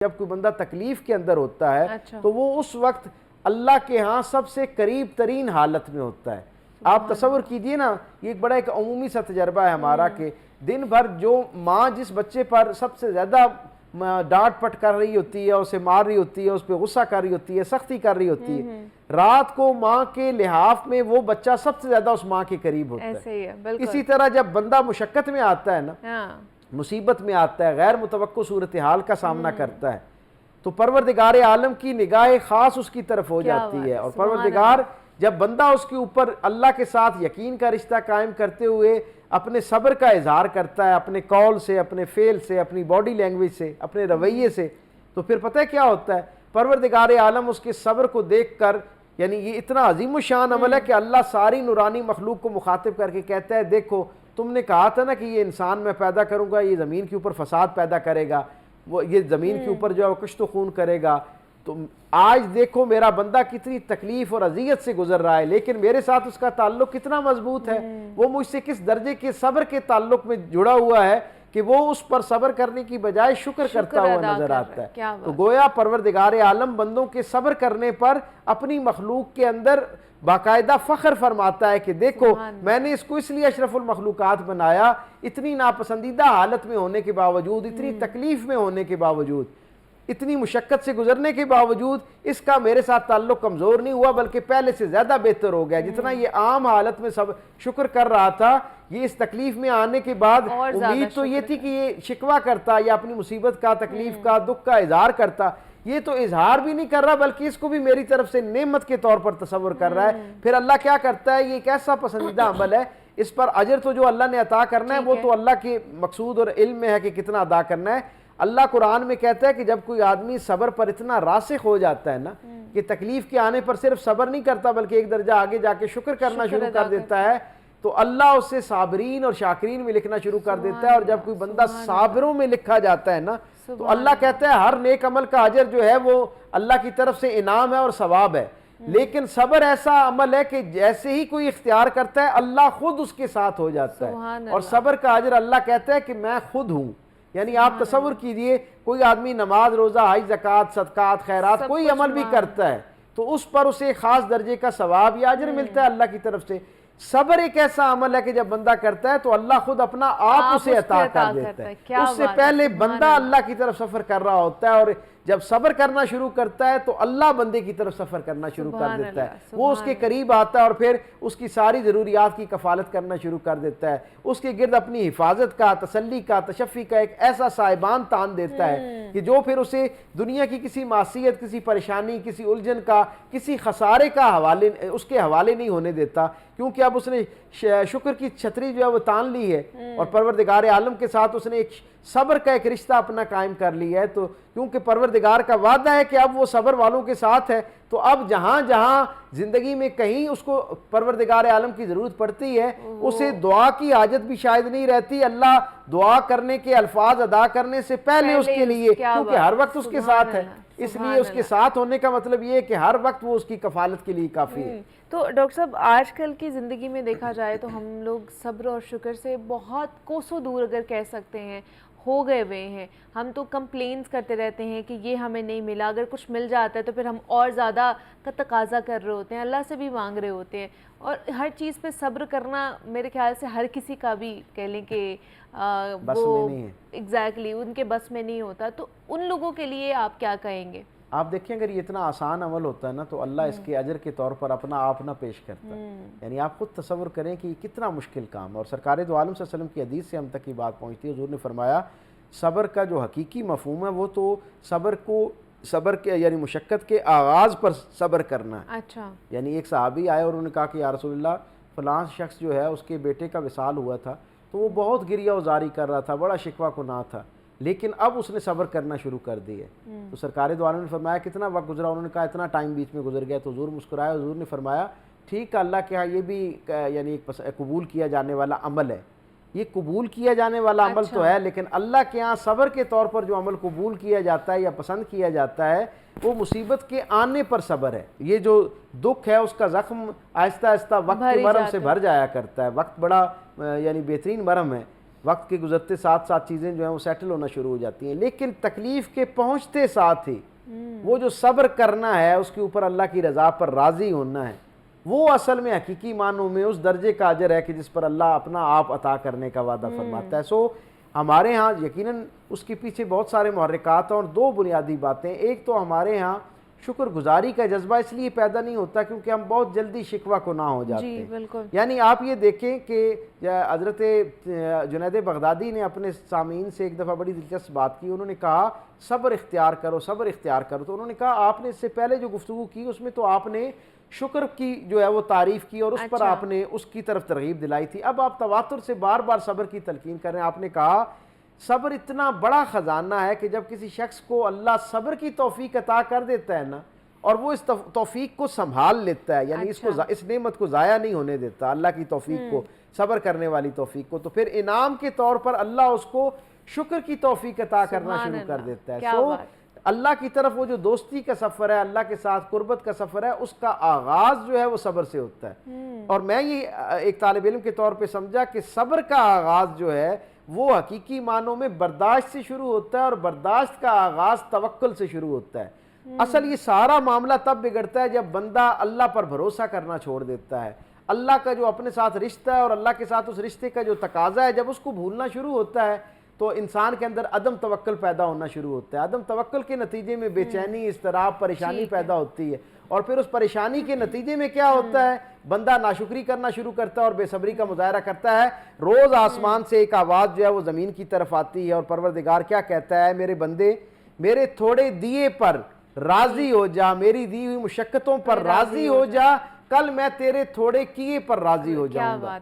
جب کوئی بندہ تکلیف کے اندر ہوتا ہے تو وہ اس وقت اللہ کے ہاں سب سے قریب ترین حالت میں ہوتا ہے. آپ تصور کیجئے نا, یہ ایک بڑا ایک عمومی سا تجربہ ہے ہمارا کہ دن بھر جو ماں جس بچے پر سب سے زیادہ ڈانٹ پٹ کر رہی ہوتی ہے, اسے مار رہی ہوتی ہے, اس پہ غصہ کر رہی ہوتی ہے, سختی کر رہی ہوتی ہے, رات کو ماں کے لحاف میں وہ بچہ سب سے زیادہ اس ماں کے قریب ہوتا ہے. اسی طرح جب بندہ مشقت میں آتا ہے نا, مصیبت میں آتا ہے, غیر متوقع صورتحال کا سامنا کرتا ہے, تو پروردگار عالم کی نگاہ خاص اس کی طرف ہو جاتی ہے. اور پروردگار جب بندہ اس کے اوپر اللہ کے ساتھ یقین کا رشتہ قائم کرتے ہوئے اپنے صبر کا اظہار کرتا ہے, اپنے قول سے, اپنے فعل سے, اپنی باڈی لینگویج سے, اپنے رویے سے, تو پھر پتہ ہے کیا ہوتا ہے, پروردگار عالم اس کے صبر کو دیکھ کر, یعنی یہ اتنا عظیم الشان عمل ہے کہ اللہ ساری نورانی مخلوق کو مخاطب کر کے کہتا ہے, دیکھو تم نے کہا تھا نا کہ یہ انسان میں پیدا کروں گا, یہ زمین کے اوپر فساد پیدا کرے گا, وہ یہ زمین کے اوپر جو ہے وہ کشت و خون کرے گا, تو آج دیکھو میرا بندہ کتنی تکلیف اور اذیت سے گزر رہا ہے, لیکن میرے ساتھ اس کا تعلق کتنا مضبوط ہے, وہ مجھ سے کس درجے کے صبر کے تعلق میں جڑا ہوا ہے کہ وہ اس پر صبر کرنے کی بجائے شکر کرتا ہوا نظر آتا ہے. تو گویا پروردگار عالم بندوں کے صبر کرنے پر اپنی مخلوق کے اندر باقاعدہ فخر فرماتا ہے کہ دیکھو میں نے اس کو اس لیے اشرف المخلوقات بنایا, اتنی ناپسندیدہ حالت میں ہونے کے باوجود, اتنی تکلیف میں ہونے کے باوجود, اتنی مشقت سے گزرنے کے باوجود اس کا میرے ساتھ تعلق کمزور نہیں ہوا بلکہ پہلے سے زیادہ بہتر ہو گیا. جتنا یہ عام حالت میں سب شکر کر رہا تھا, یہ اس تکلیف میں آنے کے بعد امید تو یہ تھی کہ یہ شکوہ کرتا یا اپنی مصیبت کا, تکلیف کا, دکھ کا اظہار کرتا, یہ تو اظہار بھی نہیں کر رہا بلکہ اس کو بھی میری طرف سے نعمت کے طور پر تصور کر رہا ہے. پھر اللہ کیا کرتا ہے, یہ ایک ایسا پسندیدہ عمل ہے, اس پر اجر تو جو اللہ نے عطا کرنا ہے وہ تو اللہ کے مقصود اور علم میں ہے کہ کتنا ادا کرنا ہے. اللہ قرآن میں کہتا ہے کہ جب کوئی آدمی صبر پر اتنا راسخ ہو جاتا ہے نا کہ تکلیف کے آنے پر صرف صبر نہیں کرتا بلکہ ایک درجہ آگے جا کے شکر کرنا شروع کر دیتا ہے, تو اللہ اسے صابرین اور شاکرین میں لکھنا شروع کر دیتا ہے. اور جب کوئی بندہ صابروں میں لکھا جاتا ہے نا, تو اللہ کہتا ہے ہر نیک عمل کا اجر جو ہے وہ اللہ کی طرف سے انعام ہے اور ثواب ہے. لیکن صبر ایسا عمل ہے کہ جیسے ہی کوئی اختیار کرتا ہے اللہ خود اس کے ساتھ ہو جاتا ہے, اور صبر کا اجر اللہ کہتا ہے کہ میں خود ہوں. یعنی آپ تصور کیجئے کوئی آدمی نماز, روزہ, حج, زکوٰۃ, صدقات, خیرات کوئی عمل بھی کرتا ہے تو اس پر اسے خاص درجے کا ثواب یا اجر ملتا ہے اللہ کی طرف سے. صبر ایک ایسا عمل ہے کہ جب بندہ کرتا ہے تو اللہ خود اپنا آپ اسے عطا کر دیتا ہے. اس سے پہلے بندہ اللہ کی طرف سفر کر رہا ہوتا ہے, اور جب صبر کرنا شروع کرتا ہے تو اللہ بندے کی طرف سفر کرنا شروع کر دیتا ہے, وہ اس کے قریب آتا ہے اور پھر اس کی ساری ضروریات کی کفالت کرنا شروع کر دیتا ہے, اس کے گرد اپنی حفاظت کا, تسلی کا, تشفی کا ایک ایسا صاحبان تان دیتا ہے کہ جو پھر اسے دنیا کی کسی معصیت, کسی پریشانی, کسی الجھن کا, کسی خسارے کا حوالے اس کے حوالے نہیں ہونے دیتا, کیونکہ اب اس نے شکر کی چھتری جو ہے وہ تان لی ہے اور پروردگار عالم کے ساتھ اس نے ایک صبر کا ایک رشتہ اپنا قائم کر لیا ہے. تو کیونکہ پروردگار کا وعدہ ہے کہ اب وہ صبر والوں کے ساتھ ہے, تو اب جہاں جہاں زندگی میں کہیں اس کو پروردگار عالم کی ضرورت پڑتی ہے اسے دعا کی حاجت بھی شاید نہیں رہتی. اللہ دعا کرنے کے الفاظ ادا کرنے سے پہلے اس کے لیے, کیونکہ ہر وقت اس کے ساتھ ہے, اس لیے اس کے ساتھ ہونے کا مطلب یہ ہے کہ ہر وقت وہ اس کی کفالت کے لیے کافی ہے. تو ڈاکٹر صاحب آج کل کی زندگی میں دیکھا جائے تو ہم لوگ صبر اور شکر سے بہت کوسوں دور اگر کہہ سکتے ہیں ہو گئے ہوئے ہیں. ہم تو کمپلینس کرتے رہتے ہیں کہ یہ ہمیں نہیں ملا, اگر کچھ مل جاتا ہے تو پھر ہم اور زیادہ کا تقاضا کر رہے ہوتے ہیں, اللہ سے بھی مانگ رہے ہوتے ہیں, اور ہر چیز پہ صبر کرنا میرے خیال سے ہر کسی کا بھی کہہ لیں کہ وہ ایگزیکٹلی ان کے بس میں نہیں ہوتا. تو ان لوگوں کے لیے آپ کیا کہیں گے؟ آپ دیکھیں اگر یہ اتنا آسان عمل ہوتا ہے نا تو اللہ اس کے اجر کے طور پر اپنا آپ نہ پیش کرتا ہے. یعنی آپ خود تصور کریں کہ یہ کتنا مشکل کام ہے, اور سرکار دو عالم صلی اللہ علیہ وسلم کی حدیث سے ہم تک یہ بات پہنچتی ہے. حضور نے فرمایا صبر کا جو حقیقی مفہوم ہے وہ تو صبر کے یعنی مشقت کے آغاز پر صبر کرنا ہے. اچھا. یعنی ایک صحابی آئے اور انہوں نے کہا کہ یا رسول اللہ فلاں شخص جو ہے اس کے بیٹے کا وصال ہوا تھا, تو وہ بہت گریہ وزاری کر رہا تھا, بڑا شکوہ کناں تھا, لیکن اب اس نے صبر کرنا شروع کر دی ہے. تو سرکار دو عالم نے فرمایا کتنا وقت گزرا؟ انہوں نے کہا اتنا ٹائم بیچ میں گزر گیا. تو حضور مسکرائے, حضور نے فرمایا ٹھیک ہے, اللہ کے ہاں یہ بھی یعنی قبول کیا جانے والا عمل ہے, یہ قبول کیا جانے والا عمل تو ہے, لیکن اللہ کے ہاں صبر کے طور پر جو عمل قبول کیا جاتا ہے یا پسند کیا جاتا ہے وہ مصیبت کے آنے پر صبر ہے. یہ جو دکھ ہے اس کا زخم آہستہ آہستہ وقت کے مرہم سے بھر جایا کرتا ہے. وقت بڑا یعنی بہترین مرہم ہے. وقت کے گزرتے ساتھ ساتھ چیزیں جو ہیں وہ سیٹل ہونا شروع ہو جاتی ہیں، لیکن تکلیف کے پہنچتے ساتھ ہی وہ جو صبر کرنا ہے، اس کے اوپر اللہ کی رضا پر راضی ہونا ہے، وہ اصل میں حقیقی معنوں میں اس درجے کا اجر ہے کہ جس پر اللہ اپنا آپ عطا کرنے کا وعدہ فرماتا ہے۔ سو ہمارے ہاں یقیناً اس کے پیچھے بہت سارے محرکات ہیں، اور دو بنیادی باتیں، ایک تو ہمارے ہاں شکر گزاری کا جذبہ اس لیے پیدا نہیں ہوتا کیونکہ ہم بہت جلدی شکوہ گناہ ہو جاتے ہیں۔ بالکل، یعنی آپ یہ دیکھیں کہ حضرت جنید بغدادی نے اپنے سامعین سے ایک دفعہ بڑی دلچسپ بات کی، انہوں نے کہا صبر اختیار کرو، صبر اختیار کرو، تو انہوں نے کہا آپ نے اس سے پہلے جو گفتگو کی اس میں تو آپ نے شکر کی جو ہے وہ تعریف کی اور اس پر آپ نے اس کی طرف ترغیب دلائی تھی، اب آپ تواتر سے بار بار صبر کی تلقین کر رہے ہیں۔ آپ نے کہا صبر اتنا بڑا خزانہ ہے کہ جب کسی شخص کو اللہ صبر کی توفیق عطا کر دیتا ہے نا، اور وہ اس توفیق کو سنبھال لیتا ہے، یعنی اس نعمت کو ضائع نہیں ہونے دیتا، اللہ کی توفیق کو، صبر کرنے والی توفیق کو، تو پھر انعام کے طور پر اللہ اس کو شکر کی توفیق عطا کرنا شروع کر دیتا ہے۔ سو اللہ کی طرف وہ جو دوستی کا سفر ہے، اللہ کے ساتھ قربت کا سفر ہے، اس کا آغاز جو ہے وہ صبر سے ہوتا ہے۔ اور میں یہ ایک طالب علم کے طور پہ سمجھا کہ صبر کا آغاز جو ہے وہ حقیقی معنوں میں برداشت سے شروع ہوتا ہے، اور برداشت کا آغاز توکل سے شروع ہوتا ہے۔ اصل یہ سارا معاملہ تب بگڑتا ہے جب بندہ اللہ پر بھروسہ کرنا چھوڑ دیتا ہے، اللہ کا جو اپنے ساتھ رشتہ ہے اور اللہ کے ساتھ اس رشتے کا جو تقاضا ہے جب اس کو بھولنا شروع ہوتا ہے تو انسان کے اندر عدم توکل پیدا ہونا شروع ہوتا ہے۔ عدم توکل کے نتیجے میں بے چینی، اضطراب، پریشانی پیدا ہوتی ہے، اور پھر اس پریشانی کے نتیجے میں کیا ہوتا ہے، بندہ ناشکری کرنا شروع کرتا ہے اور بے صبری کا مظاہرہ کرتا ہے۔ روز آسمان سے ایک آواز جو ہے وہ زمین کی طرف آتی ہے اور پروردگار کیا کہتا ہے، میرے بندے میرے تھوڑے دیے پر راضی ہو جا، میری دی ہوئی مشقتوں پر راضی ہو جا، کل میں تیرے تھوڑے کیے پر راضی ہو جاؤں گا۔